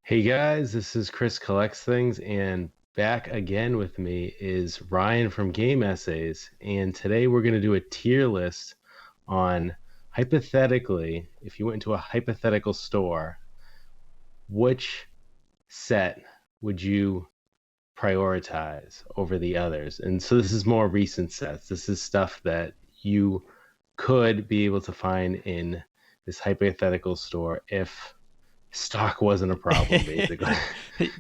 Hey guys, this is Chris Collects Things, and back again with me is Ryan from Game Essays. And today we're going to do a tier list on hypothetically, if you went into a hypothetical store, which set would you prioritize over the others? And so this is more recent sets. This is stuff that you could be able to find in this hypothetical store if stock wasn't a problem, basically.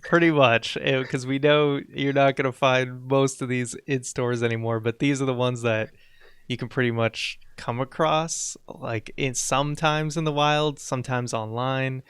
Pretty much, because we know you're not going to find most of these in stores anymore, but these are the ones that you can pretty much come across, like in sometimes in the wild, sometimes online.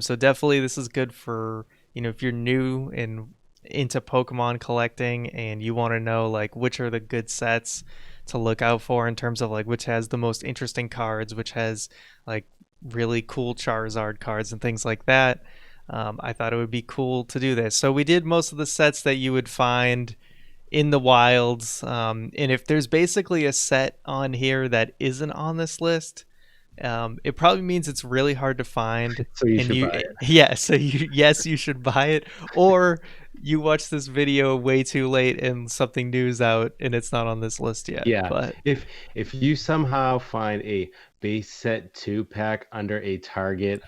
So definitely, this is good for if you're new and into Pokemon collecting and you want to know like which are the good sets to look out for in terms of like which has the most interesting cards, which has like really cool Charizard cards and things like that. I thought it would be cool to do this. So we did most of the sets that you would find in the wilds. And if there's basically a set on here that isn't on this list, it probably means it's really hard to find. So you And should you, buy it. yeah, so yes, you should buy it, or you watch this video way too late and something new's out and it's not on this list yet. Yeah, But if you somehow find a base set two pack under a Target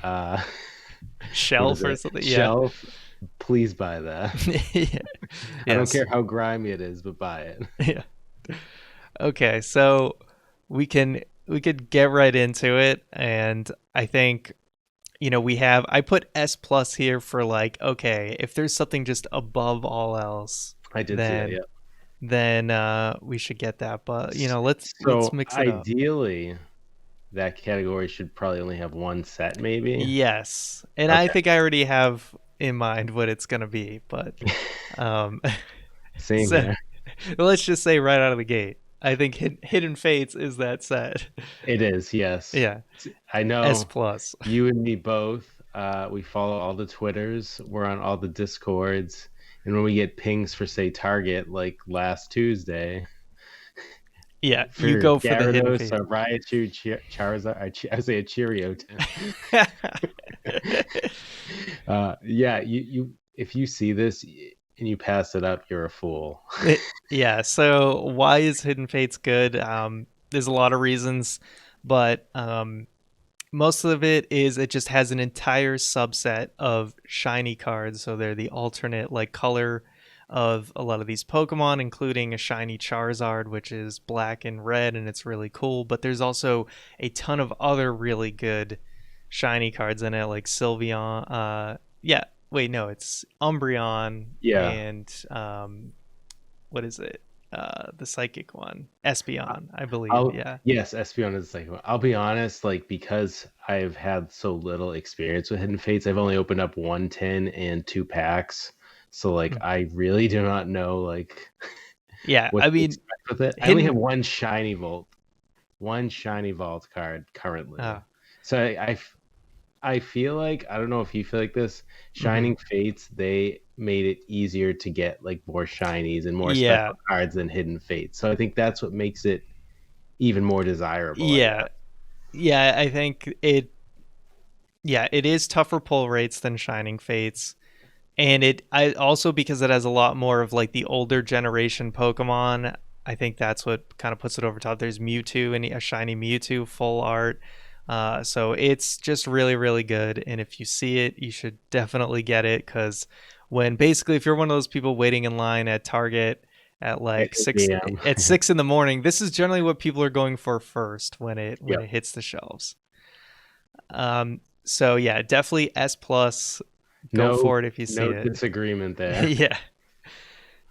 what is shelf or it, something, yeah, shelf, please buy that. yeah, I don't yes, care how grimy it is, but buy it. yeah. Okay, so we could get right into it, and I think we have I put S plus here for like, okay, if there's something just above all else, I did see that, then yeah. we should get that. But let's So mix it up. ideally, that category should probably only have one set, maybe. Yes, and I Okay. think I already have in mind what it's gonna be, but um, Same so here. let's just say right out of the gate, I think Hidden Fates is that set. It is, yes. Yeah, I S know plus. you and me both. We follow all the Twitters. We're on all the Discords. And when we get pings for, say, Target, like last Tuesday, Yeah, you for go for the Hidden Gyarados, Fate. a Raichu, Charizard, I would say a Cheerio. Yeah, if you see this and you pass it up, you're a fool. Yeah, so why is Hidden Fates good? There's a lot of reasons, but most of it is it just has an entire subset of shiny cards. So they're the alternate like color of a lot of these Pokemon, including a shiny Charizard, which is black and red, and it's really cool. But there's also a ton of other really good shiny cards in it, like Sylveon. Yeah, wait, no, it's Umbreon Yeah. and what is it? The psychic one, Espeon, I believe. I'll Yeah. yes, Espeon is like I'll be honest, like because I've had so little experience with Hidden Fates, I've only opened up one tin and two packs. So like Mm. I really do not know like Yeah, what I to mean, expect with it. I only have hidden. one shiny vault card currently. Uh, So I feel like I don't know if you feel like this. mhm. Shining Fates, they made it easier to get like more shinies and more Yeah, special cards than Hidden Fates. So I think that's what makes it even more desirable, I yeah, guess. yeah. I think it. Yeah, it is tougher pull rates than Shining Fates, and I also because it has a lot more of like the older generation Pokemon. I think that's what kind of puts it over top. There's Mewtwo and a shiny Mewtwo full art. So it's just really, really good. And if you see it, you should definitely get it because when basically, if you're one of those people waiting in line at Target at At like 8 p.m. 6 in the morning, this is generally what people are going for first when Yep. it hits the shelves. So yeah, definitely S plus. Go No, for it if you see no it. disagreement there. Yeah.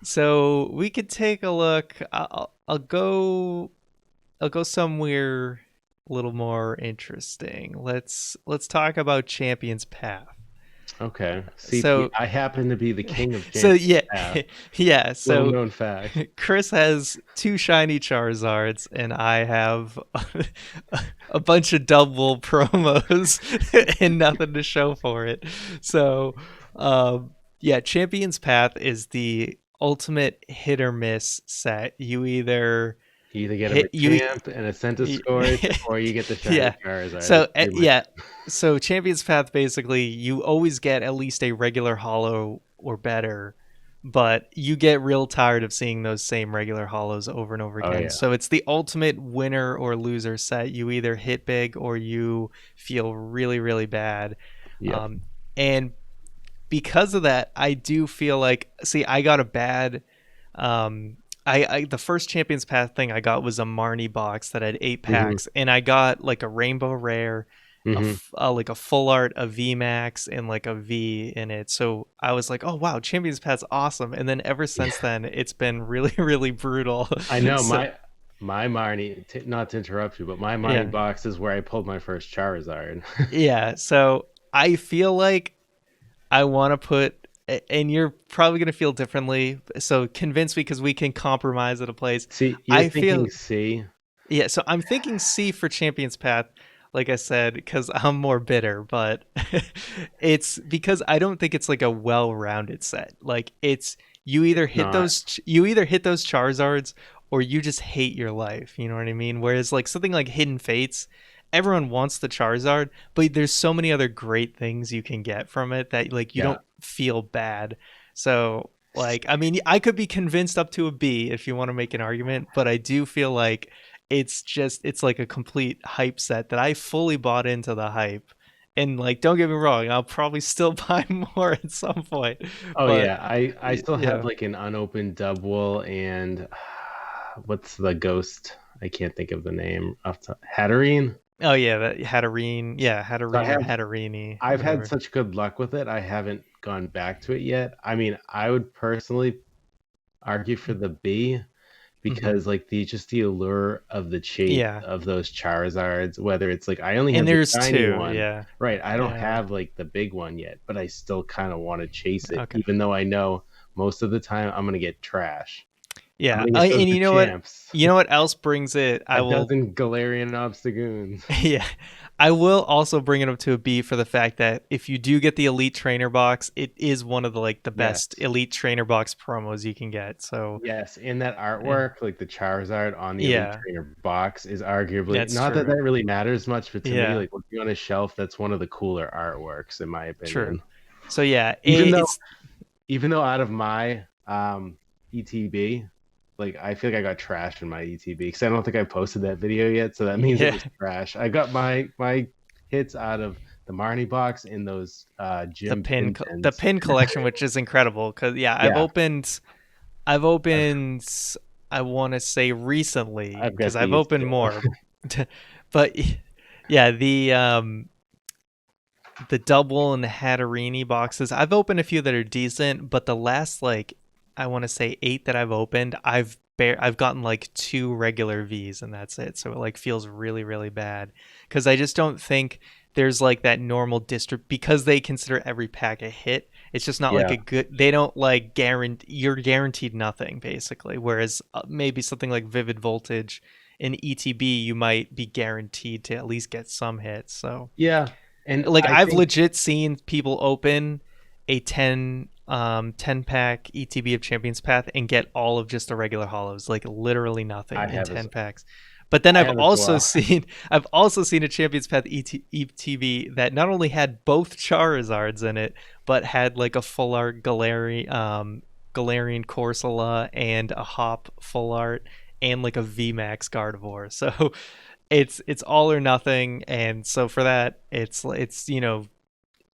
So we could take a look. I'll go somewhere a little more interesting. Let's talk about Champion's Path. Okay. See, So I happen to be the king of so Champions yeah, Path. yeah. Little So known fact. Chris has two shiny Charizards, and I have a bunch of double promos and nothing to show for it. So, yeah, Champion's Path is the ultimate hit or miss set. You either You either get a hit you. Machamp and a Scorch, or you get the Shiny Yeah. Charizard. That's So pretty much yeah. So Champions Path basically you always get at least a regular holo or better, but you get real tired of seeing those same regular holos over and over oh again. yeah. So it's the ultimate winner or loser set. You either hit big or you feel really really bad. Yep. Um, and because of that, I do feel like see I got a bad I the first Champions Path thing I got was a Marnie box that had 8 packs, Hmm. and I got like a Rainbow Rare, Hmm. like a full art, a V Max, and like a V in it. So I was like, oh wow, Champions Path's awesome. And then ever Yeah. since then, it's been really really brutal. I know So my Marnie. Not to interrupt you, but my Marnie yeah, box is where I pulled my first Charizard. yeah. So I feel like I want to put, and you're probably going to feel differently. So convince me because we can compromise at a place. See, you're I feel, thinking C. yeah. So I'm thinking C for Champions Path, like I said, because I'm more bitter, but it's because I don't think it's like a well-rounded set. Like it's It's not. you either hit those Charizards or you just hate your life. You know what I mean? Whereas like something like Hidden Fates, everyone wants the Charizard, but there's so many other great things you can get from it that like you Yeah. don't feel bad. So like I mean I could be convinced up to a B if you want to make an argument, but I do feel like it's like a complete hype set that I fully bought into the hype. And like don't get me wrong, I'll probably still buy more at some point. Oh But yeah, I still have yeah. like an unopened double and what's the ghost? I can't think of the name off the Hatterene. Oh yeah, that Hatterene. Yeah, So I Hatterene or have Hatterini, I've had whatever. such good luck with it. I haven't gone back to it yet. I mean, I would personally argue for the B Mm-hmm. because like the allure of the chase Yeah. of those Charizards, whether it's like I only And have the there's shiny two, one, yeah. right? I don't Yeah. have like the big one yet, but I still kind of want to chase it, Okay. even though I know most of the time I'm gonna get trash. I'm Yeah. gonna get those And you know what? Machamps, You know what else brings it? I a will dozen Galarian Obstagoons. yeah. I will also bring it up to a B for the fact that if you do get the Elite Trainer box, it is one of the like the best Yes. Elite Trainer box promos you can get. So, Yes, and that eh, artwork, like the Charizard on the Elite yeah, Trainer box, is arguably that's not that true. that really matters much, but to me, Yeah, like looking on a shelf, that's one of the cooler artworks, in my true. opinion. So yeah, Even though, it's even though out of my ETB, like I feel like I got trash in my ETB because I don't think I posted that video yet, so that means it yeah, was trash. I got my hits out of the Marnie box in those gym pin the pens. pin collection, which is incredible because yeah, Yeah, I've I've, opened I want to say recently I've because got I've these opened too. more, but yeah, the double and the Hatterini boxes. I've opened a few that are decent, but the last like I want to say 8 that I've opened, I've gotten like 2 regular V's and that's it. So it like feels really really bad cuz I just don't think there's like that normal distrib because they consider every pack a hit. It's just not like Yeah, a good they don't like guarantee you're guaranteed nothing basically, whereas maybe something like Vivid Voltage in ETB you might be guaranteed to at least get some hits. So yeah, and like I I've think legit seen people open a 10 pack ETB of Champions Path and get all of just the regular hollows, like literally I nothing in have as 10 packs. But then I have as well. I've also seen a Champions Path ETB that not only had both Charizards in it, but had like a full art Galarian Corsola and a Hop full art and like a VMAX Gardevoir. So it's all or nothing, and so for that it's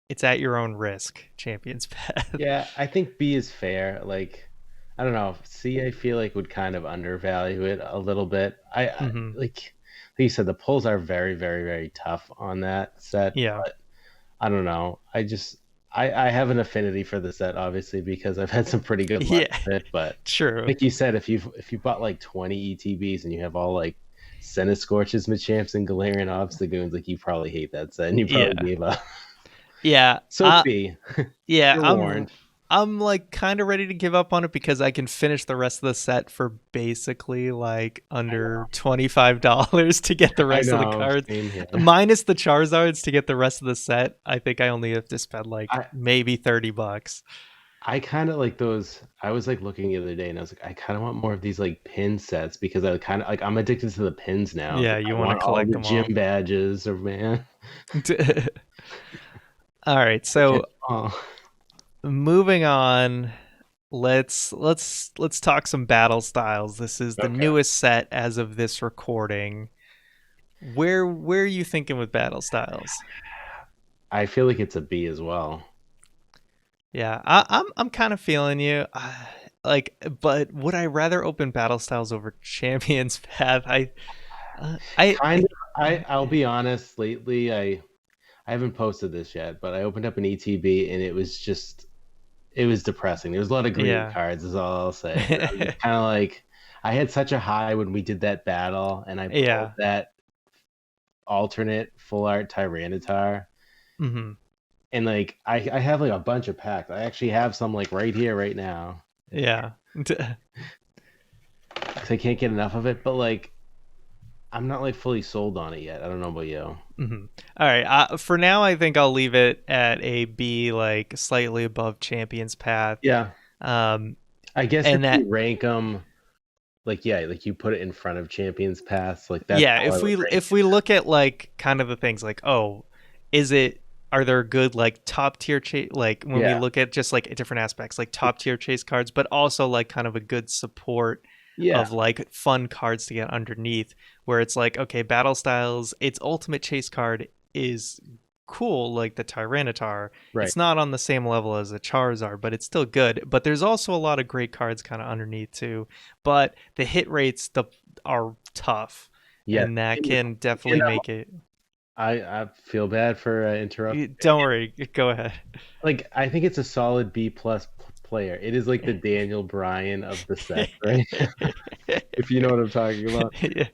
it's at your own risk, Champions Path. Yeah, I think B is fair. Like, I don't know. C, I feel like would kind of undervalue it a little bit. Hmm. Like you said, the pulls are very, very, very tough on that set. Yeah. But I don't know. I have an affinity for the set, obviously, because I've had some pretty good luck Yeah. with it. But True. like you said, if you bought like 20 ETBs and you have all like Scorches, Machamps, and Galarian Obstagoons, like you probably hate that set and you probably Yeah. gave up. Yeah. So B, Yeah, you're warned. I'm like kind of ready to give up on it because I can finish the rest of the set for basically like I know. under $25 to get the I rest of the know. cards. Same here. Minus the Charizards to get the rest of the set, I think I only have to spend like I maybe $30. I kind of like those. I was like looking the other day, and I was like, I kind of want more of these like pin sets because I kind of like I'm addicted to the pins now. It's Yeah, like you I want to want all collect the them gym all. badges, or man, All right, I catch so 'em all. moving on, let's talk some battle styles. This is the Okay. newest set as of this recording. Where are you thinking with battle styles? I feel like it's a B as well. Yeah, I'm kind of feeling you. Like, but would I rather open battle styles over Champions Path? Kind of. I'll be honest. Lately, I haven't posted this yet, but I opened up an ETB and it was depressing. There was a lot of green yeah, cards, is all I'll say. And I'm just kind of like, I had such a high when we did that battle, and I pulled yeah. that alternate full art Tyranitar, Hmm. and like I have like a bunch of packs. I actually have some like right here, right now, Yeah. because I can't get enough of it. But like, I'm not like fully sold on it yet. I don't know about you. Hmm. All right. For now, I think I'll leave it at a B, like slightly above Champions Path. Yeah, Um, I guess if and that you rank them, like yeah, like you put it in front of Champions Pass, like that's yeah, how I would rank if we look at like kind of the things like, oh, is it are there good like top tier chase, like it. when we Yeah, look at just like different aspects like top tier chase cards, but also like kind of a good support yeah, of like fun cards to get underneath, where it's like, okay, battle styles, its ultimate chase card is cool, like the Tyranitar. right. It's not on the same level as a Charizard, but it's still good. But there's also a lot of great cards kind of underneath too. But the hit rates are tough, Yeah, and that you can definitely know, make it. I feel bad for interrupting. Don't worry, go ahead. Like I think it's a solid B plus player. It is like the Daniel Bryan of the set, right? If you know what I'm talking about. yeah,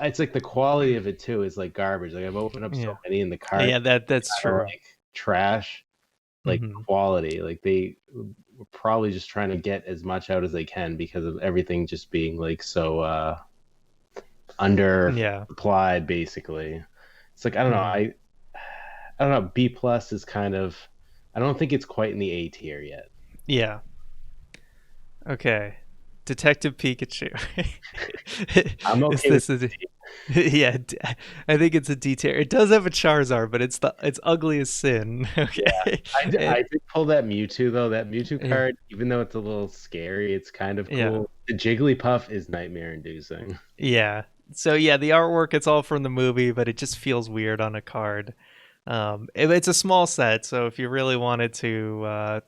It's like the quality of it too is like garbage. Like I've opened up so yeah, many and the cards yeah. That's are true. like trash, like Hmm. quality. Like they were probably just trying to get as much out as they can because of everything just being like so Yeah. underapplied basically. It's like I don't know, Hmm. I don't know, B plus is kind of I don't think it's quite in the A tier yet. Yeah. Okay. Detective Pikachu. I'm Is okay with this a yeah, I think it's a D tier. It does have a Charizard, but it's ugly as sin. Okay. I did pull that Mewtwo though. That Mewtwo Yeah. card, even though it's a little scary, it's kind of Yeah. cool. The Jigglypuff is nightmare inducing. Yeah. So yeah, the artwork it's all from the movie, but it just feels weird on a card. It's a small set, so if you really wanted to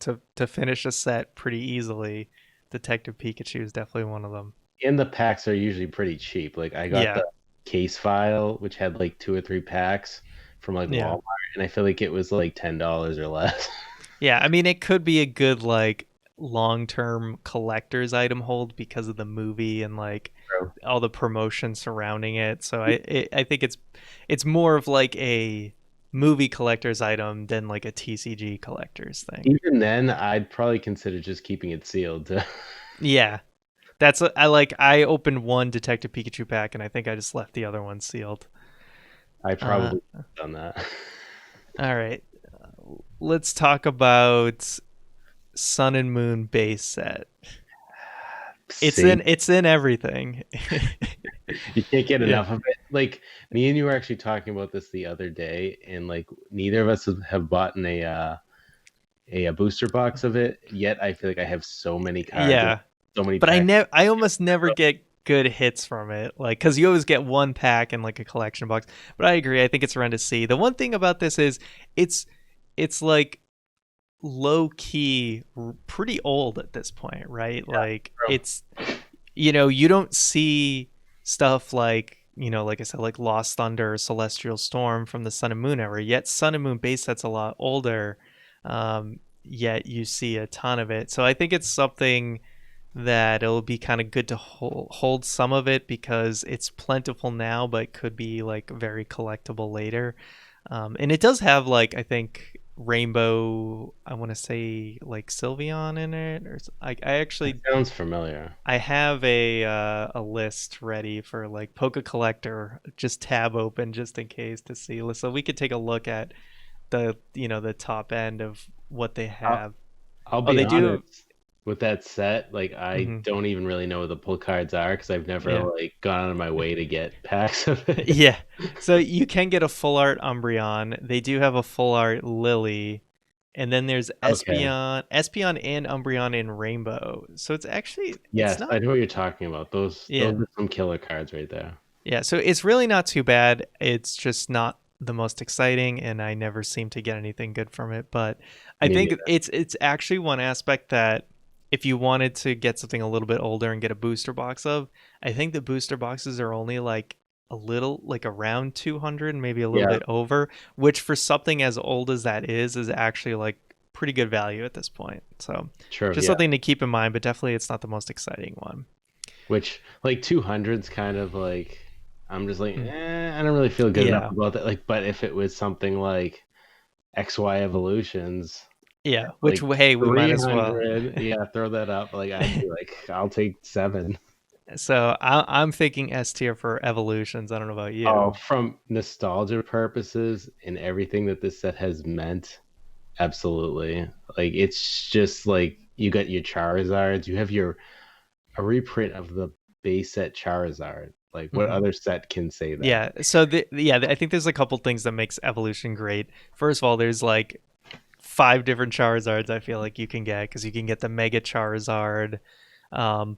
finish a set pretty easily, Detective Pikachu is definitely one of them. And the packs are usually pretty cheap. Like I got Yeah. the case file, which had like two or three packs from like Yeah. Walmart, and I feel like it was like $10 or less. Yeah, I mean it could be a good like long-term collector's item hold because of the movie and like Bro. all the promotion surrounding it. So I think it's more of like a movie collector's item than like a TCG collector's thing. Even then, I'd probably consider just keeping it sealed. Yeah. I opened one Detective Pikachu pack and I think I just left the other one sealed. I Uh probably done that. all right. Let's talk about Sun and Moon base set. Same. It's in everything. You can't get Yeah. enough of it. Like me and you were actually talking about this the other day, and like neither of us have bought a booster box of it yet. I feel like I have so many cards and Yeah. so many But packs. I almost never get good hits from it. Like cuz you always get one pack and like a collection box. But I agree. I think it's around to see. The one thing about this is it's it's like low key pretty old at this point, right? Like Bro. it's you don't see stuff like like I said, like Lost Thunder or Celestial Storm from the Sun and Moon era. Yet Sun and Moon base set's a lot older. Yet you see a ton of it. So I think it's something that it'll be kind of good to hold some of it because it's plentiful now, but could be like very collectible later. And it does have like I think rainbow. I want to say like Sylveon in it, or I That actually sounds familiar. I have a list ready for like Poke Collector, just tab open just in case to see. So we could take a look at the the top end of what they I'll, have. I'll Oh, be they do. honest with that set. Like, I Hmm. don't even really know what the pull cards are because I've never Yeah. like gone out of my way to get packs of it. Yeah. So you can get a full art Umbreon. They do have a full art Lily. And then there's Okay. Espeon and Umbreon in Rainbow. So it's actually it's Yes, not I know what you're talking about. Those yeah. are some killer cards right there. Yeah, so it's really not too bad. It's just not the most exciting and I never seem to get anything good from it, but I Me think neither. it's actually one aspect that if you wanted to get something a little bit older and get a booster box of, I think the booster boxes are only like a little like around 200, maybe a little Yeah, bit over, which for something as old as that is actually like pretty good value at this point. So, true. just Yeah. something to keep in mind, but definitely it's not the most exciting one. Which like 200's kind of like I'm just like, Mm. I don't really feel good enough Yeah. about that. Like, but if it was something like XY evolutions, Yeah, which like hey, we might as well. 300, yeah, throw that up. Like, I'd be like, I'll take seven. So I'm thinking S tier for evolutions. I don't know about Oh, you. from nostalgia purposes and everything that this set has meant, absolutely. Like, it's just like you got your Charizards, you have your a reprint of the base set Charizard. Like, what Hmm. other set can say that? Yeah. So I think there's a couple things that makes evolution great. First of all, there's like five different Charizards I feel like you can get because you can get the Mega Charizard,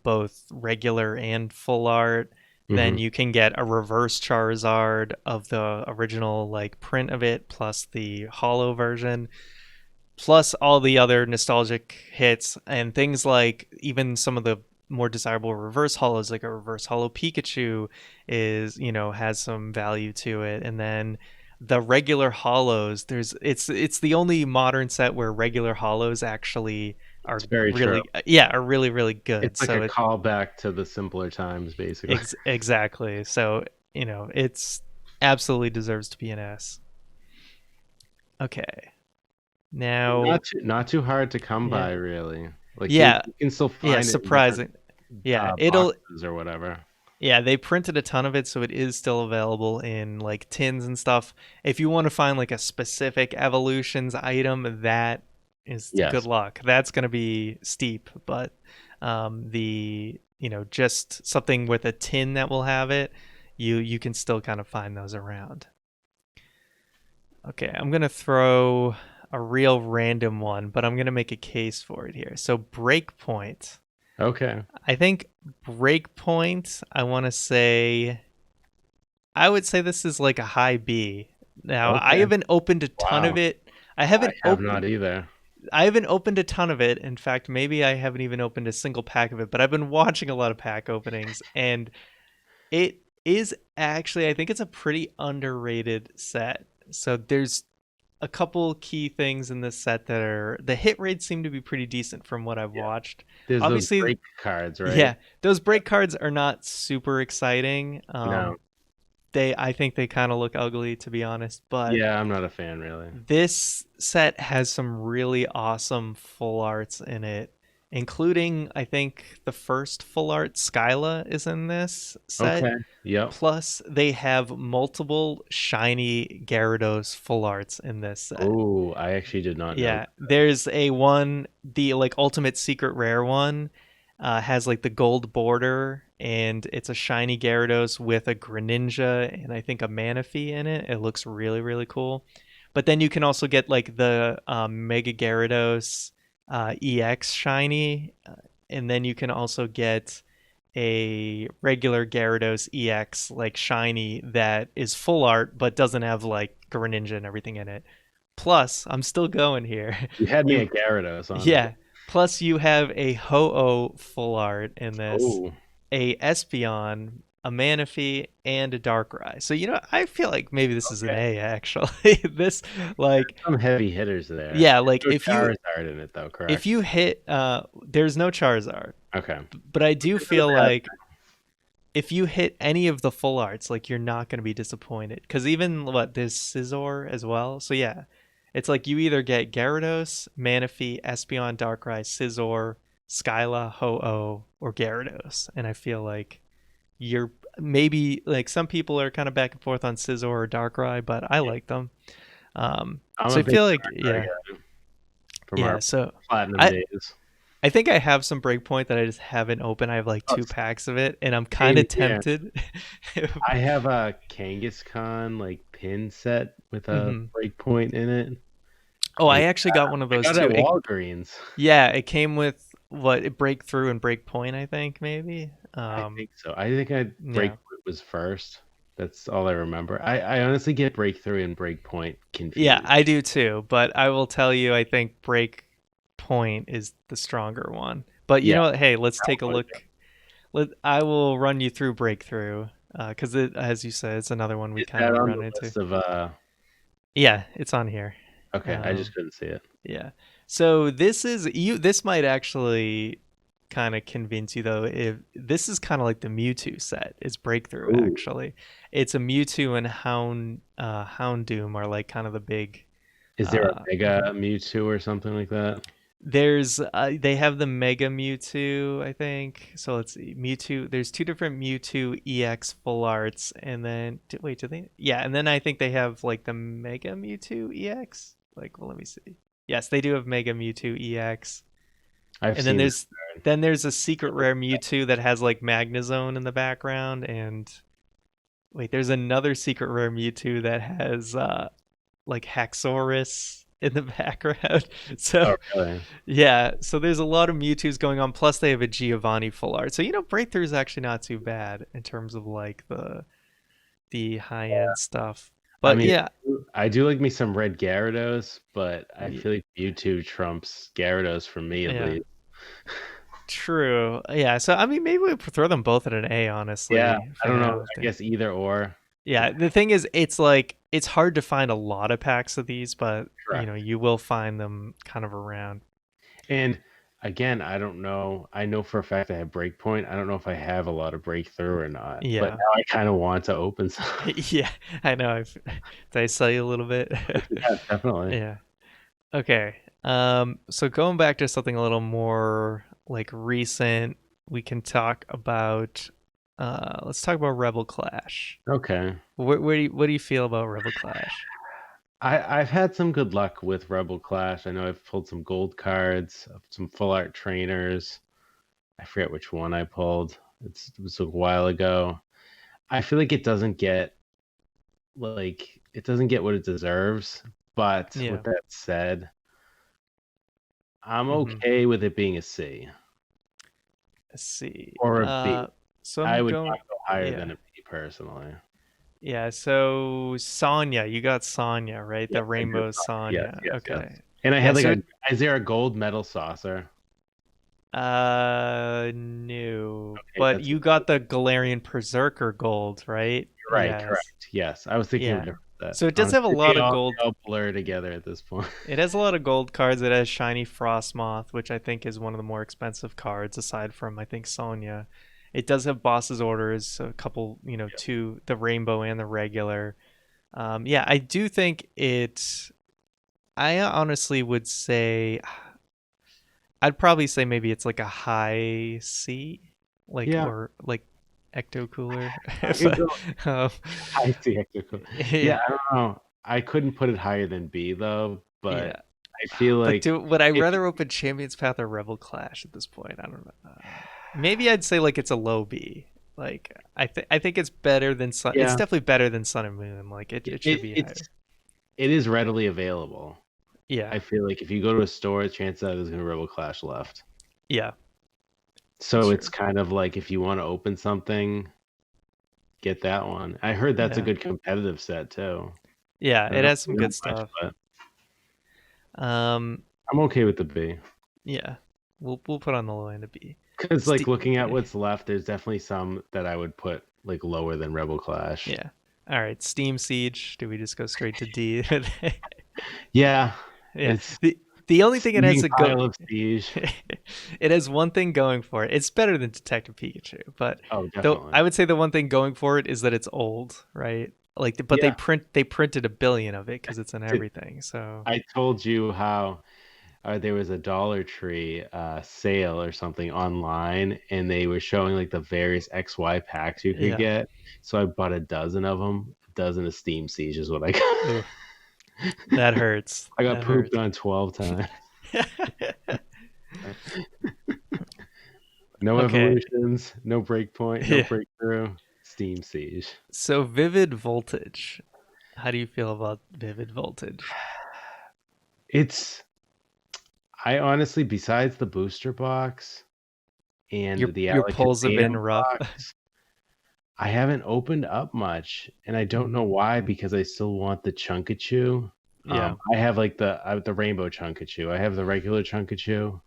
both regular and full art. Then Hmm. you can get a reverse Charizard of the original like print of it plus the hollow version. Plus all the other nostalgic hits and things like even some of the more desirable reverse hollows like a reverse hollow Pikachu is has some value to it. And then the regular hollows, there's it's the only modern set where regular hollows actually It's are very true. really are really really good. It's like So a it callback to the simpler times, basically. exactly. So it's absolutely deserves to be an S. Okay, now Not too hard to come yeah. by, really. Like, Yeah, you can still yeah, find it in different surprising. Yeah, it'll boxes or whatever. yeah, they printed a ton of it so it is still available in like tins and stuff. If you want to find like a specific evolutions item, that is good Yes. luck. That's going to be steep, but the just something with a tin that will have it, you can still kind of find those around. Okay, I'm going to throw a real random one, but I'm going to make a case for it here. So Breakpoint. Okay. I think Breakpoint, I would say this is like a high B. Now, I Okay. haven't opened a ton of Wow. it. I I haven't have opened not either. I haven't opened a ton of it. In fact, maybe I haven't even opened a single pack of it, but I've been watching a lot of pack openings and it is actually I think it's a pretty underrated set. So there's a couple key things in this set that are the hit rates seem to be pretty decent from what I've Yeah. watched. There's those Obviously, break cards, right? yeah, those break cards are not super exciting. No. I think they kind of look ugly to be honest, but Yeah, I'm not a fan, really. this set has some really awesome full arts in it, including I think the first full art Skyla is in this set. Okay. Yep. Plus, they have multiple shiny Gyarados full arts in this set. Oh, I actually did not know Yeah, there's a one, the like ultimate secret rare one, has like the gold border, and it's a shiny Gyarados with a Greninja and I think a Manaphy in it. It looks really really cool. But then you can also get like the Mega Gyarados EX shiny, and then you can also get a regular Gyarados EX like shiny that is full art but doesn't have like Greninja and everything in it. Plus, I'm still going here. You had me You at Gyarados, honestly. yeah. Plus you have a Ho-Oh full art in this, Oh, a Espeon, a Manaphy, and a Darkrai. So I feel like maybe this is an okay. A actually. This like Some heavy hitters there. yeah, like No Charizard in it, though, if correct? you hit there's no Charizard, Okay. but I do Which isn't a feel bad. like if you hit any of the full arts, like you're not going to be disappointed. Because even there's Scizor as well. So yeah, it's like you either get Gyarados, Manaphy, Espeon, Darkrai, Scizor, Skyla, Ho-Oh, or Gyarados. And I feel like you're maybe like some people are kind of back and forth on Scizor or Darkrai, but I like them. I'm So a I big feel like Darkrai yeah, guy, from Yeah, our so platinum I days. I think I have some Breakpoint that I just haven't opened. I have like Oh, 2 packs of it, and I'm kind same of here. tempted. I have a Kangaskhan like pin set with a hmm breakpoint in it, Oh, I and actually got one of I those got it too. at Walgreens. Yeah, it came with what Breakthrough and Breakpoint, I think maybe. I think so. I think I Yeah, breakpoint was first. That's all I remember. I honestly get breakthrough and breakpoint yeah, confused. I do too. But I will tell you, I think Breakpoint is the stronger one. But you Yeah, know what? Hey, let's I'll take a go to look. I will run you through Breakthrough because as you said, it's another one we Is kind that of on run the into. list of Yeah, it's on here. okay, I just Um, couldn't see it. Yeah. So this is you. This might actually kind of convince you though. If this is kind of like the Mewtwo set, is Breakthrough Ooh. actually. It's a Mewtwo and Houndoom are like kind of the big. Is there a Mega Mhm. Mewtwo or something like that? There's they have the Mega Mewtwo, I think. So let's see, Mewtwo. There's two different Mewtwo EX full arts, and then wait, do they? Yeah, and then I think they have like the Mega Mewtwo EX. Like, well, let me see. Yes, they do have Mega Mewtwo EX. I've And then seen there's a secret that. rare Mewtwo that has like Magnezone in the background, and wait, there's another secret rare Mewtwo that has like Haxorus in the background. So Oh, really? yeah, so there's a lot of Mewtwo's going on. Plus they have a Giovanni full art. So Breakthrough is actually not too bad in terms of like the high end stuff. I But mean, yeah, I do like me some red Gyarados, but I yeah, feel like Mewtwo trumps Gyarados for me at yeah. least. True. Yeah. So I mean, maybe we could throw them both at an A. Yeah, Honestly, if I they don't know. have I the guess either or. Yeah, the thing is, it's like it's hard to find a lot of packs of these, but Correct. you will find them kind of around. And again, I don't know. I know for a fact I have Breakpoint. I don't know if I have a lot of Breakthrough or not, but Yeah, now I kind of want to open some. yeah, I know. Did I sell you a little bit? Yeah, definitely. Yeah. Okay. So going back to something a little more like recent, we can talk about. Let's talk about Rebel Clash. Okay. What do you feel about Rebel Clash? I've had some good luck with Rebel Clash. I know I've pulled some gold cards, some full art trainers. I forget which one I pulled. It was a while ago. I feel like it doesn't get what it deserves. But Yeah. with that said, I'm Mm-hmm. okay with it being a C Let's see. or a B. So I I'm would going. not go higher Yeah. than a B personally. Yeah, so Sonya, you got Sonya, right? Yeah, The I do. Rainbow Yes, Sonya. yes, yes. Okay. And I Yeah, had like so a. Is there a gold medal saucer? no. Okay, But that's you got the Galarian Berserker gold, right? right. Yes. Correct. Yes, I was thinking of a Yeah. different set. So it does have a Honestly, lot of gold. they all blur together at this point. It has a lot of gold cards. It has Shiny Frostmoth, which I think is one of the more expensive cards aside from I think Sonya. It does have boss's orders, a couple, two, the rainbow and the regular. Yeah, I do think it. I honestly would say I'd probably say maybe it's like a high C, like Yeah, or like ecto cooler. I could go. um, I see. Hector. Yeah, yeah, I don't know. I couldn't put it higher than B though, but yeah. I feel But like would I if rather open Champions Path or Rebel Clash at this point? I don't know. Maybe I'd say like it's a low B. Like I think it's better than Sun. It's yeah, definitely better than Sun and Moon. Like it should be higher. it is readily available. Yeah, I feel like if you go to a store, chances are there's gonna be Rebel Clash left. yeah, So it's true. kind of like if you want to open something, get that one. I heard that's a Yeah, good competitive set too. yeah. I don't It know has some good much, stuff. but Um, I'm okay with the B. yeah. We'll put on the low end of B. Because like looking at Yeah. what's left, there's definitely some that I would put like lower than Rebel Clash. Yeah. All right. Steam Siege. Do we just go straight to D? Yeah, Yeah. it's The only thing it has steaming to go. pile of siege. It has one thing going for it. It's better than Detective Pikachu, but Oh, though definitely. I would say the one thing going for it is that it's old, right? Like, but Yeah. they printed a billion of it because it's in Did- everything. So I told you how there was a Dollar Tree sale or something online, and they were showing like the various XY packs you could yeah. get. So I bought a dozen of them. A dozen of Steam Siege is what I got. Ooh, that hurts. I got That pooped hurts. on 12 times. No Okay. evolutions, no breakpoint, no Yeah. breakthrough. Steam Siege. So Vivid Voltage. How do you feel about Vivid Voltage? It's I honestly, besides the booster box and the Your pulls have been Alakazam rough. box, I haven't opened up much, and I don't know Mhm. why because I still want the Chunkachu. Yeah. I have like the rainbow Chunkachu. I have the regular Chunkachu.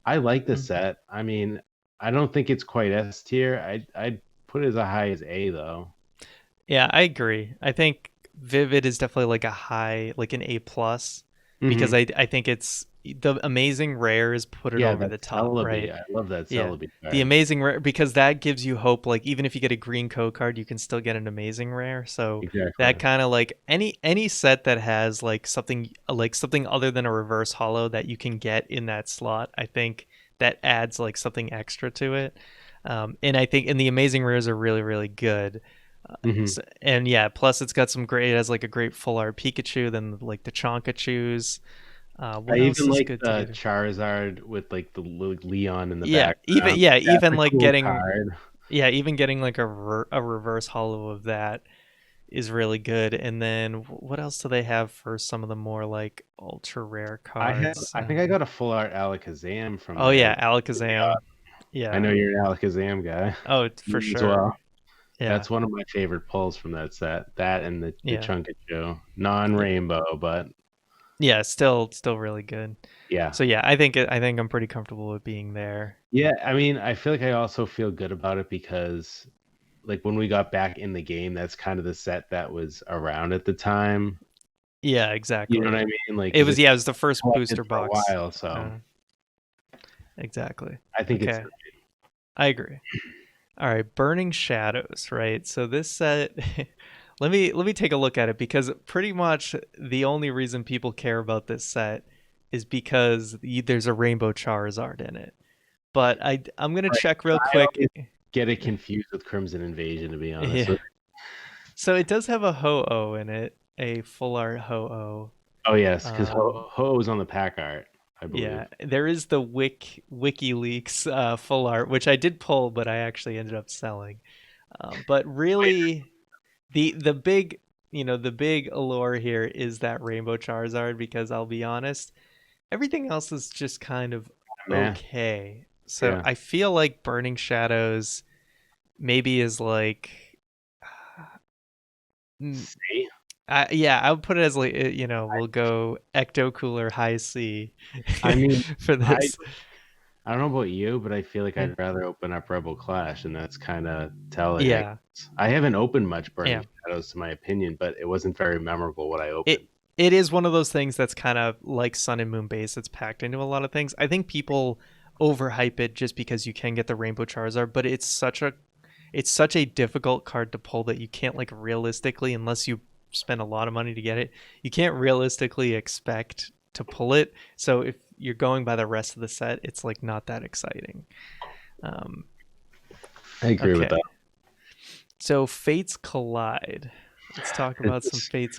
I like the Mhm. set. I mean, I don't think it's quite S tier. I'd put it as high as A though. Yeah, I agree. I think Vivid is definitely like a high, like an A plus, because Hmm. I think it's the amazing rares put it Yeah, over that the top, Celebi. right? I love that Yeah. Celebi The card. amazing rare, because that gives you hope, like even if you get a green code card, you can still get an amazing rare. So Exactly. that kind of like any set that has like something other than a reverse hollow that you can get in that slot, I think that adds like something extra to it. And I think and the amazing rares are really really good. Hmm. And yeah, plus it's got some great. It has like a great full art Pikachu, then like the Chonkachus. I What else even is like good to the get? Charizard with like the Leon in the Yeah, even background. yeah, That's even a like cool getting card. yeah, even getting like a reverse hollow of that is really good. And then what else do they have for some of the more like ultra rare cards? I think I got a full art Alakazam from Oh there. yeah, Alakazam. I Yeah. know you're an Alakazam guy. Oh, for Me as sure. well. Yeah. That's one of my favorite pulls from that set. That and the Yeah. Chunkachu. Yeah. Non-rainbow, but Yeah, still really good. yeah. So yeah, I think I'm pretty comfortable with being there. Yeah, I mean, I feel like I also feel good about it because like when we got back in the game, that's kind of the set that was around at the time. Yeah, You know what exactly. I mean? Like, It because was it yeah, it was the first collected booster for a box. while, so Uh, exactly. I think it's Okay, I agree. All right, Burning Shadows, right? So this set, let me take a look at it because pretty much the only reason people care about this set is because there's a Rainbow Charizard in it. But I'm gonna right. check real I quick. always get it confused with Crimson Invasion, to be honest Yeah. with So it does have a Ho-Oh in it, a full art Ho-Oh. you. Oh yes, because Um, Ho is on the pack art, I believe. Yeah, there is the WikiLeaks full art, which I did pull, but I actually ended up selling. But really, the big the big allure here is that Rainbow Charizard because I'll be honest, everything else is just kind of Meh. okay. So Yeah. I feel like Burning Shadows maybe is like, mm, See? yeah, I would put it as like we'll go Ecto Cooler High C I mean, for I this. I don't know about you, but I feel like Yeah. I'd rather open up Rebel Clash, and that's kind of telling. Yeah. I haven't opened much Yeah. Burning Shadows, to my opinion, but it wasn't very memorable what I opened. It is one of those things that's kind of like Sun and Moon base. It's packed into a lot of things. I think people overhype it just because you can get the Rainbow Charizard, but it's such a difficult card to pull that you can't like realistically, unless you spend a lot of money to get it, you can't realistically expect to pull it. So if you're going by the rest of the set, it's like not that exciting. Um, I agree with okay, that. so Fates Collide. Let's talk Is about some This Fates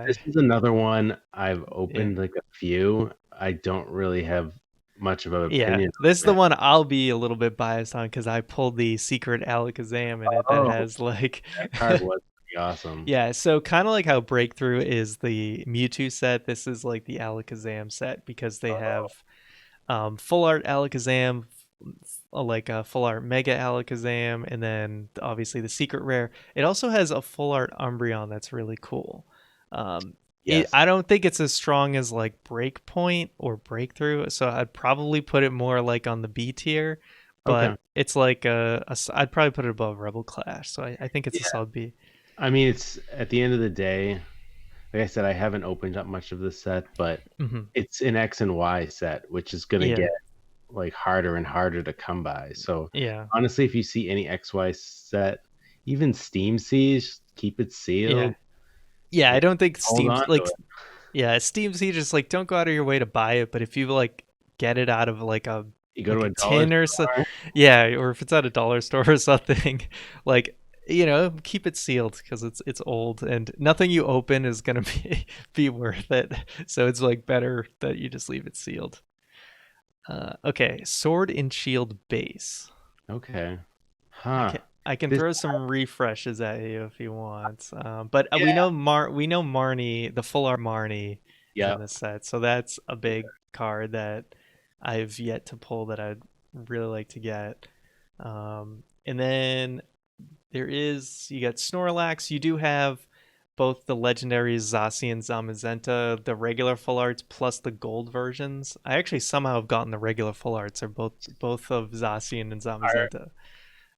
this Collide. is another one I've Yeah. opened like a few. I don't really have much of an Yeah, opinion this is on the it. one I'll be a little bit biased on because I pulled the secret Alakazam in it that Oh, has like, that card was pretty awesome. yeah. So kind of like how Breakthrough is the Mewtwo set, this is like the Alakazam set because they Oh, have full art Alakazam, like a full art Mega Alakazam, and then obviously the secret rare. It also has a full art Umbreon that's really cool. Um, yes. I don't think it's as strong as like Breakpoint or Breakthrough, so I'd probably put it more like on the B tier. Okay. But it's like I'd probably put it above Rebel Clash, so I think it's a Yeah. solid B. I mean, it's at the end of the day, like I said, I haven't opened up much of this set, but Hmm. it's an X and Y set, which is gonna Yeah, get like harder and harder to come by. So yeah, honestly, if you see any XY set, even Steam Siege, keep it yeah, sealed yeah. I and don't think hold Steam's on to like it. yeah, Steam Siege is like don't go out of your way to buy it, but if you like get it out of You go to like a a dollar tin or so, store. yeah, or if it's at a dollar store or something, like keep it sealed because it's old and nothing you open is gonna be be worth it. So it's like better that you just leave it sealed. Okay, Sword and Shield base. Okay. I Huh. can I can This throw some refreshes at you if you want. But we yeah. know Marnie, the full art Marnie, is in Yeah. this set, so that's a big card that I've yet to pull that I'd really like to get. And then you got Snorlax. You do have both the legendary Zacian and Zamazenta, the regular full arts plus the gold versions. I actually somehow have gotten the regular full arts, are both of Zacian and Are, Zamazenta.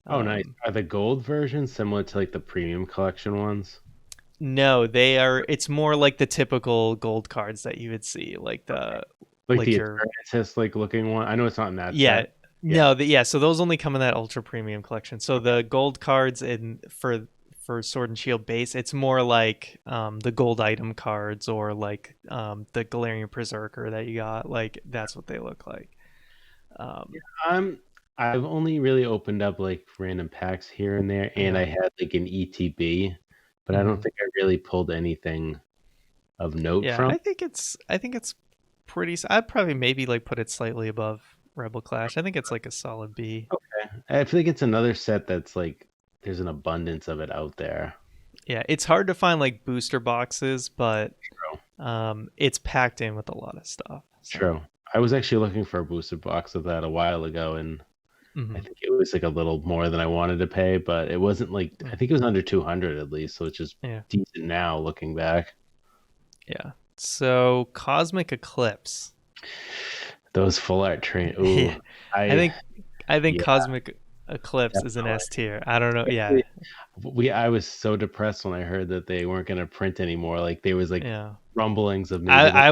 oh, nice. Um, Are the gold versions similar to like the premium collection ones? no, they are. It's more like the typical gold cards that you would see, Like like the your Eternatus like looking one. I know it's not in that yeah. set. Yeah. Yeah, so those only come in that ultra premium collection. So Okay. the gold cards in for Sword and Shield base, it's more like the gold item cards or like the Galarian Berserker that you got. Like that's what they look like. Um, I'm I've only really opened up like random packs here and there, and yeah. I had like an ETB, but I don't Hmm. think I really pulled anything of note Yeah, from. I think it's pretty. I'd probably maybe like put it slightly above Rebel Clash. I think it's like a solid B. Okay. I feel like it's another set that's like there's an abundance of it out there. Yeah, it's hard to find like booster boxes, but True. it's packed in with a lot of stuff. So. True. I was actually looking for a booster box of that a while ago, and I Mhm. think it was like a little more than I wanted to pay, but it wasn't like I Mhm. think it was under 200 at least, so it's just Yeah. decent now looking back. Yeah. So Cosmic Eclipse. Those full art train. Yeah. Ooh, I I think I think yeah, Cosmic Eclipse is an definitely. S tier. I don't know. Yeah. Especially I was so depressed when I heard that they weren't going to print anymore. Like there was like Yeah. rumblings of maybe them I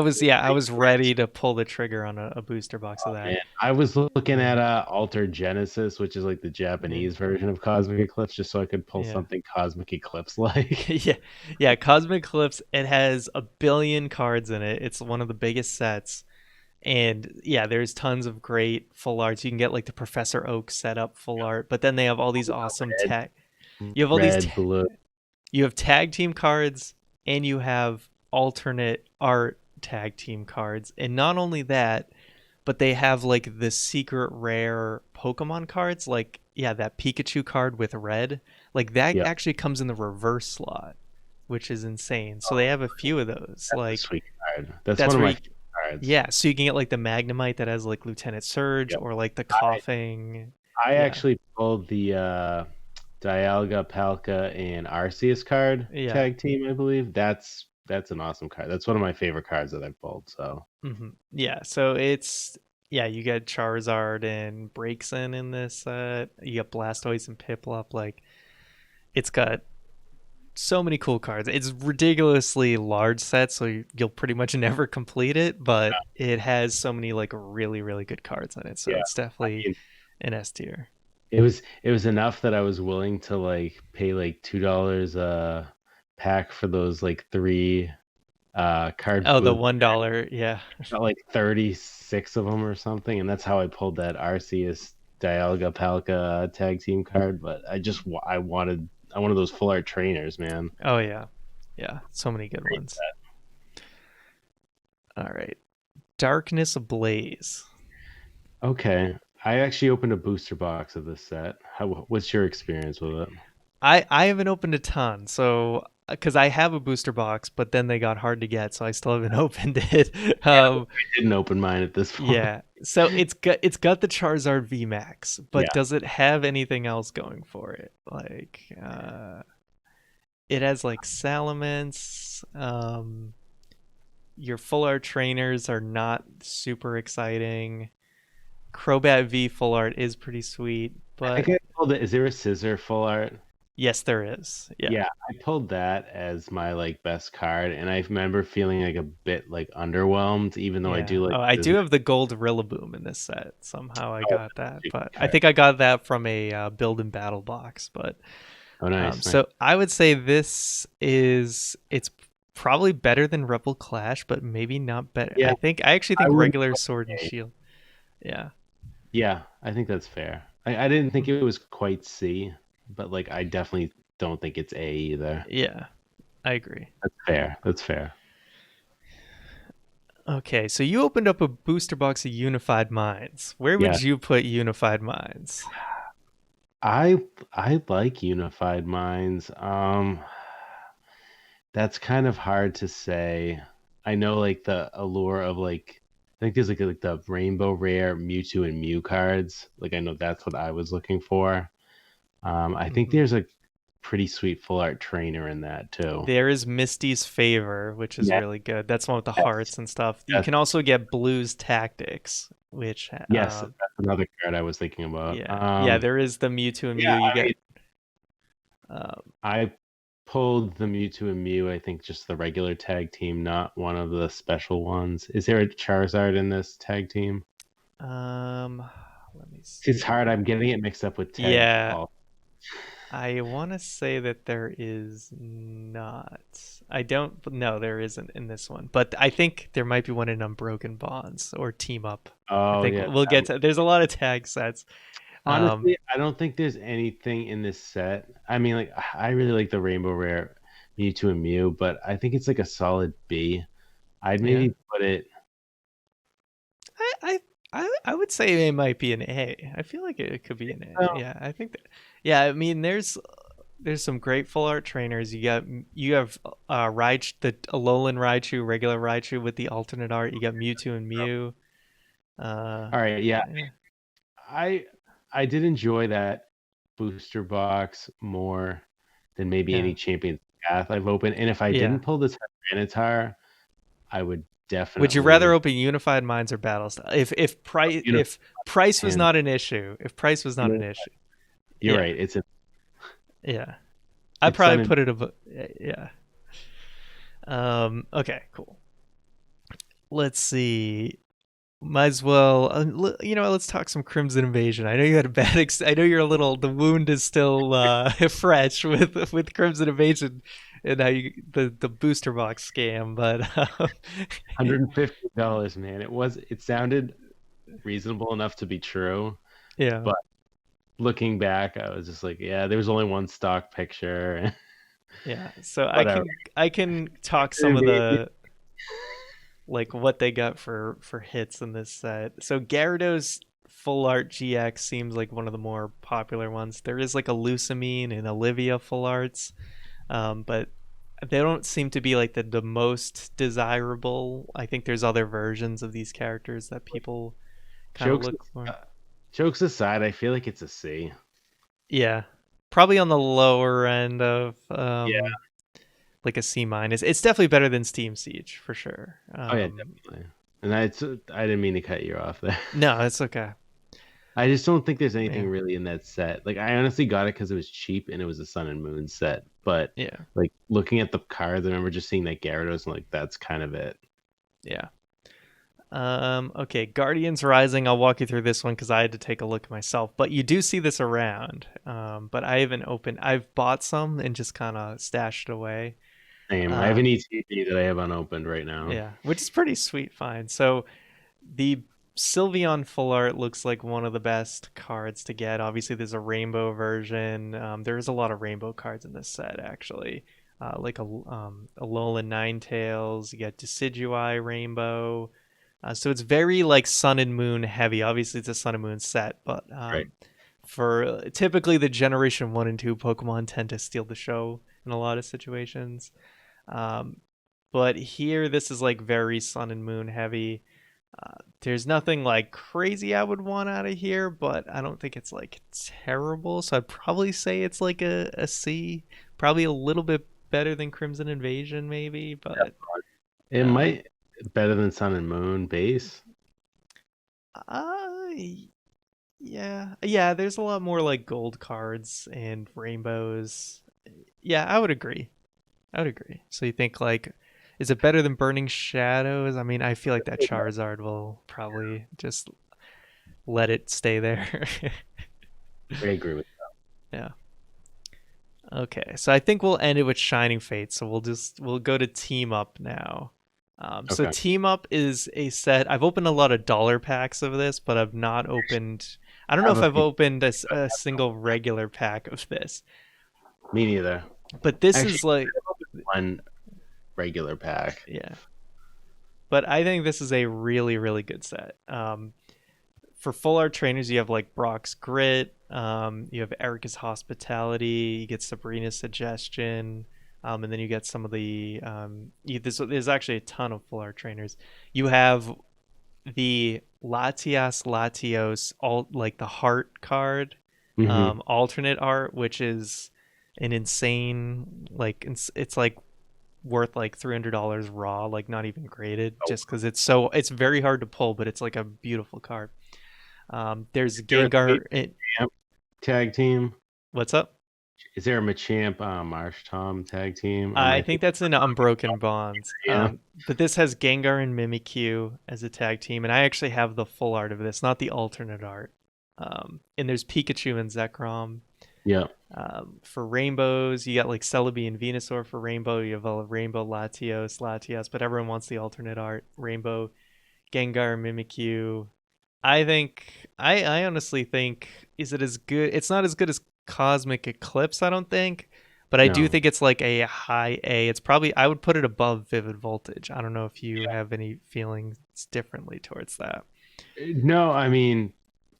was ready to pull the trigger on a booster box of that. and I was looking at Um, Alter Genesis, which is like the yeah. Japanese version of Cosmic Eclipse, just so I could pull Yeah. something Cosmic Eclipse like. Yeah. Yeah, Cosmic Eclipse, it has a billion cards in it. It's one of the biggest sets. And yeah, there's tons of great full arts. You can get like the Professor Oak setup full art, but then they have all these awesome Red, tech. You have all these red, blue. you have tag team cards and you have alternate art tag team cards. And not only that, but they have like the secret rare Pokemon cards, like yeah, that Pikachu card with red. Like that Yeah, actually comes in the reverse slot, which is insane. So they have a few of those. that's a Like sweet card. That's one that's of where my you favorite cards. yeah, so you can get like the Magnemite that has like Lieutenant Surge Yep. or like the I coughing. I Yeah. actually pulled the Dialga, Palka, and Arceus card Yeah. tag team, I believe. That's an awesome card. That's one of my favorite cards that I've pulled. So Yeah, so it's yeah, you get Charizard and Braixen in this set. You got Blastoise and Piplup. Like it's got so many cool cards. It's ridiculously large set, so you'll pretty much never complete it, but it has so many like really really good cards in it. So yeah, it's I definitely mean, an S tier. it was enough that I was willing to like pay like $2 a pack for those like three card Oh, the boots. $1, yeah. Got like 36 of them or something, and that's how I pulled that Arceus Dialga Palka tag team card. But I wanted those full art trainers, man. Oh yeah. Yeah, so many good ones. All right. Darkness Ablaze. Okay. I actually opened a booster box of this set. What's your experience with it? I haven't opened a ton, so because I have a booster box, but then they got hard to get, so I still haven't opened it. I didn't open mine at this point. Yeah, so it's got the Charizard VMAX, but Yeah. does it have anything else going for it? Like, it has like Salamence. Your full art trainers are not super exciting. Crobat V full art is pretty sweet, I but think I pulled it. Is there a scissor full art? yes, there is. Yeah. Yeah, I pulled that as my like best card, and I remember feeling like a bit like underwhelmed, even though I Yeah. do like Oh, I do scissor. have the gold Rillaboom in this set. Somehow I Oh, got that, that's a but good I card. think I got that from a build and battle box. But Oh, nice, nice. so I would say it's probably better than Rebel Clash, but maybe not better. Yeah, I actually I think wouldn't. regular Sword and Shield. Yeah. Yeah, I think that's fair. I didn't think it was quite C, but like I definitely don't think it's A either. Yeah. I agree. That's fair. That's fair. Okay, so you opened up a booster box of Unified Minds. Where Yeah, would you put Unified Minds? I like Unified Minds. That's kind of hard to say. I know like the allure of like I think there's like the rainbow rare Mewtwo and Mew cards. Like I know that's what I was looking for. I think Hmm. there's a pretty sweet full art trainer in that too. There is Misty's Favor, which is Yeah, really good. That's one with the yes, hearts and stuff. You yes, can also get Blue's Tactics, which, yes, that's another card I was thinking about. yeah, there is the Mewtwo and Yeah, Mew. You I mean, get, uh, I pulled the Mewtwo and Mew. I think just the regular tag team, not one of the special ones. Is there a Charizard in this tag team? um, let me It's hard. see. I'm getting it mixed up with tag. Yeah, All. I want to say that there is not. I don't. No, there isn't in this one. But I think there might be one in Unbroken Bonds or Team Up. I Oh think yeah. we'll get to. There's a lot of tag sets. Um, Honestly, I don't think there's anything in this set. I mean, like I really like the Rainbow Rare Mewtwo and Mew, but I think it's like a solid B. I'd yeah, maybe put it. I, I, I would say it might be an A. I feel like it could be an A. Well, Yeah, I think that. Yeah, I mean, there's some great full art trainers. You have Raichu, the Alolan Raichu, regular Raichu with the alternate art. You got Mewtwo and Mew. all right. Yeah, Yeah, I I did enjoy that booster box more than maybe yeah, any Champions Path I've opened. And if I yeah. didn't pull the Tyranitar, I would Would you rather definitely. open Unified Minds or Battle Style? You know, If price was and not an issue, if price was not an issue, you're yeah, right. yeah, I'd It's probably Sun and put it above. Yeah. Okay. Cool. Let's see. Might as well. You know, let's talk some Crimson Invasion. I know you had a bad. I know you're a little. The wound is still fresh with Crimson Invasion and how you the booster box scam. But $150, man. It sounded reasonable enough to be true, yeah, but looking back, I was just like, yeah, there was only one stock picture. yeah. So Whatever. I can talk some of Invasion. the like what they got for hits in this set. So Gyarados full art GX seems like one of the more popular ones. There is like a Lusamine and Olivia full arts, but they don't seem to be like the most desirable. I think there's other versions of these characters that people kind of Jokes, look for. uh, jokes aside, I feel like it's a C. Yeah, probably on the lower end of Yeah. like a C minus. It's definitely better than Steam Siege for sure. Oh yeah, definitely. And I didn't mean to cut you off there. No, it's okay. I just don't think there's anything Yeah, really in that set. Like I honestly got it because it was cheap and it was a Sun and Moon set. But yeah, like looking at the cards, I remember just seeing that Gyarados and like that's kind of it. yeah. Okay, Guardians Rising. I'll walk you through this one because I had to take a look myself. But you do see this around. But I haven't opened. I've bought some and just kind of stashed it away. Same. I have Uh, an ETB that I have unopened right now. yeah, which is pretty sweet. Fine. So the Sylveon Full Art looks like one of the best cards to get. Obviously, there's a rainbow version. There's a lot of rainbow cards in this set, actually. Like a Alolan Ninetales. You get Decidueye Rainbow. So it's very like Sun and Moon heavy. Obviously, it's a Sun and Moon set, but Right. for typically the Generation 1 and 2 Pokemon tend to steal the show in a lot of situations. Um, but here, this is like very Sun and Moon heavy. There's nothing like crazy I would want out of here, but I don't think it's like terrible. So I'd probably say it's like a C, probably a little bit better than Crimson Invasion, maybe. But It um, might better than Sun and Moon base. uh, yeah. There's a lot more like gold cards and rainbows. Yeah, I would agree. I would agree. So you think like, is it better than Burning Shadows? I mean, I feel like that Charizard will probably just let it stay there. I agree with Yeah. Okay. So I think we'll end it with Shining Fate. So we'll go to Team Up now. that. So Okay. Team Up is a set. I've opened a lot of dollar packs of this, but I've not opened. I don't I know have if a I've few. opened a single regular pack of this, Me neither. but this Actually, is like, one regular pack. yeah. but I think this is a really, really good set. For full art trainers, you have like Brock's Grit, you have Erica's Hospitality, you get Sabrina's Suggestion, and then you get some of the. There's actually a ton of full art trainers. You have the Latios, all like the heart card, Hmm. alternate art, which is an insane, like it's like worth like $300 raw, like not even graded, Oh, just because it's very hard to pull, but it's like a beautiful card. There's is there a Gengar. Machamp tag team? What's up? Is there a Machamp Marsh Tom tag team? Or am I I think thinking? that's in Unbroken Bonds. Yeah, But this has Gengar and Mimikyu as a tag team, and I actually have the full art of this, not the alternate art. And there's Pikachu and Zekrom. yeah. For rainbows, you got like Celebi and Venusaur for rainbow. You have a rainbow Latios, but everyone wants the alternate art. Rainbow, Gengar, Mimikyu. I honestly think, is it as good? It's not as good as Cosmic Eclipse, I don't think, but I do No, think it's like a high A. It's probably, I would put it above Vivid Voltage. I don't know if you have any feelings differently towards that. no. I mean,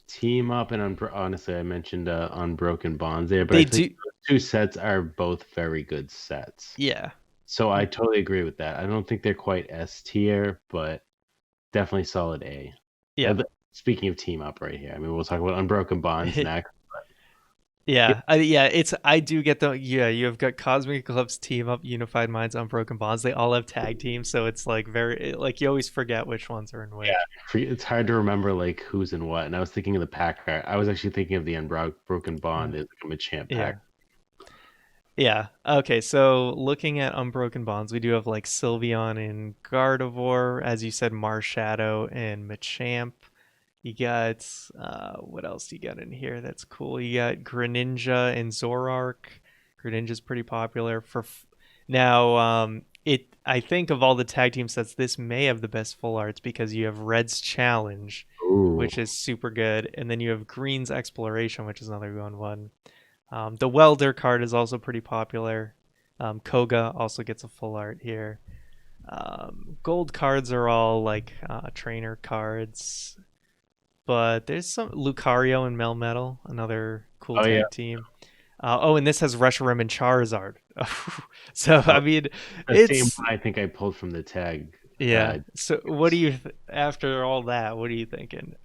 team up and honestly, I mentioned Unbroken Bonds there, but I They think do, those two sets are both very good sets. yeah, So I totally agree with that. I don't think they're quite S tier, but definitely solid A. yeah. Speaking of team up right here, I mean, we'll talk about Unbroken Bonds next. Yeah, Yeah, it's I do get the yeah. You have got Cosmic Eclipse, Team Up, Unified Minds, Unbroken Bonds. They all have tag teams, so it's like very like you always forget which ones are in which. it's hard to remember like who's in what. And I was thinking of the pack card. I was actually thinking of the Unbroken Mm, Bond as like a Machamp yeah, pack. yeah. Okay, so looking at Unbroken Bonds, we do have like Sylveon and Gardevoir, as you said, Marshadow and Machamp. You got what else do you got in here that's cool? You got Greninja and Zoroark. Greninja's pretty popular now. It I think of all the tag team sets, this may have the best full arts because you have Red's Challenge, Ooh, which is super good, and then you have Green's Exploration, which is another good one. The Welder card is also pretty popular. Koga also gets a full art here. Gold cards are all like trainer cards, but there's some Lucario and Melmetal, another cool oh yeah, tag team. And this has Reshiram and Charizard. So I oh, mean, the same it's one I think I pulled from the tag. yeah. So what do you after all that? What are you thinking?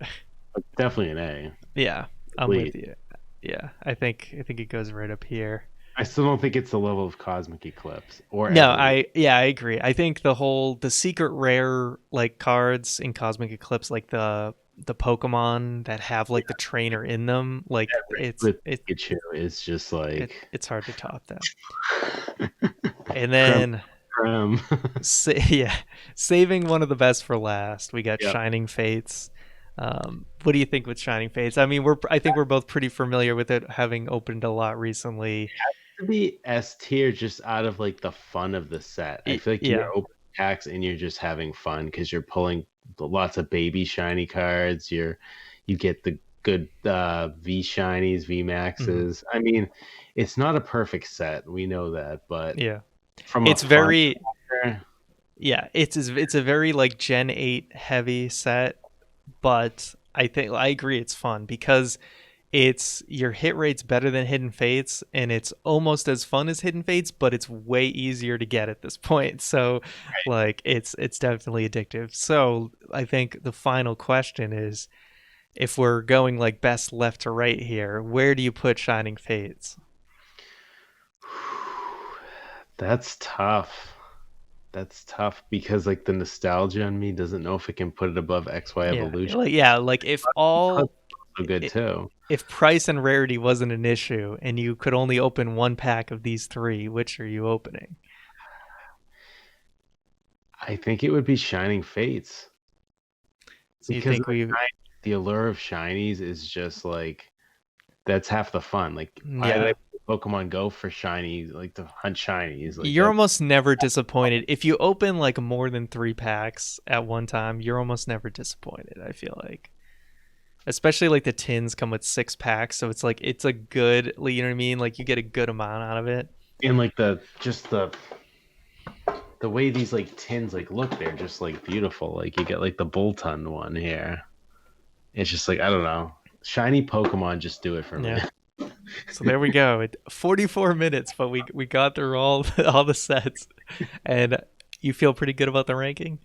Definitely an A. Yeah, At I'm with least. you. Yeah, I think it goes right up here. I still don't think it's the level of Cosmic Eclipse or No, Evolution. I agree. I think the secret rare like cards in Cosmic Eclipse, like the Pokemon that have like the trainer in them, like With Pikachu is just like it's hard to top that. And creme then creme. yeah, saving one of the best for last. We got Yep. Shining Fates. What do you think with Shining Fates? I mean, I think we're both pretty familiar with it, having opened a lot recently. To be S tier just out of like the fun of the set. I feel like Yeah. you're open packs and you're just having fun because you're pulling lots of baby shiny cards. You get the good V shinies, V Hmm. maxes. I mean, it's not a perfect set. We know that, but Yeah. from a It's fun very factor, yeah. It's a very like Gen 8 heavy set, but I think I agree it's fun because it's your hit rate's better than Hidden Fates, and it's almost as fun as Hidden Fates, but it's way easier to get at this point. So, like, it's definitely addictive. So, I think the final question is, if we're going like best left to right here, where do you put Shining Fates? that's tough. That's tough because like the nostalgia in me doesn't know if it can put it above XY Evolution. Like That's also good too. if price and rarity wasn't an issue, and you could only open one pack of these three, which are you opening? I think it would be Shining Fates So you because of think we, the allure of shinies is just like that's half the fun. Like why did I yeah. play Pokemon Go for shinies, like to hunt shinies? Like You're that's almost never disappointed. If you open like more than three packs at one time, you're almost never disappointed, I feel like. Especially like the tins come with six packs, so it's like it's a good, like, you know what I mean? Like you get a good amount out of it. in like the the way these like tins like look, they're just like beautiful. Like you get like the Bolton one here. It's just like I don't know. Shiny Pokemon just do it for me. Yeah. So there we go. 44 minutes, but we got through all the sets, and you feel pretty good about the ranking.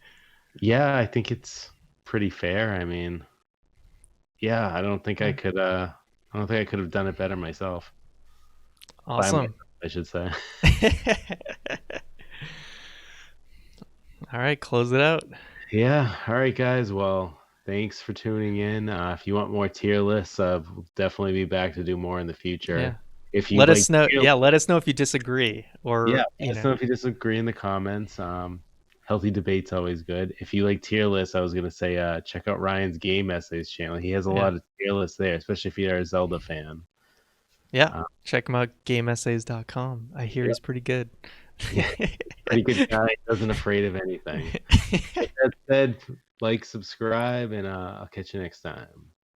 Yeah, I think it's pretty fair. I mean, yeah, Yeah. I don't think I could have done it better myself. By myself, Awesome. I should say. All right, close it out. Yeah. All right, guys. Well, thanks for tuning in. If you want more tier lists, we'll definitely be back to do more in the Yeah. future. If you'd Let like us know. tier, Yeah, let us know if you disagree yeah, or, let us know if you disagree in the comments. Healthy debate's always good. If you like tier lists, I was gonna say check out Ryan's Game Essays channel. He has a yeah. lot of tier lists there, especially if you're a Zelda fan. Yeah. Uh, Check him out gameessays.com. I hear yeah, he's pretty good. yeah, pretty good guy. Doesn't afraid of anything. With that said, like, subscribe, and I'll catch you next time.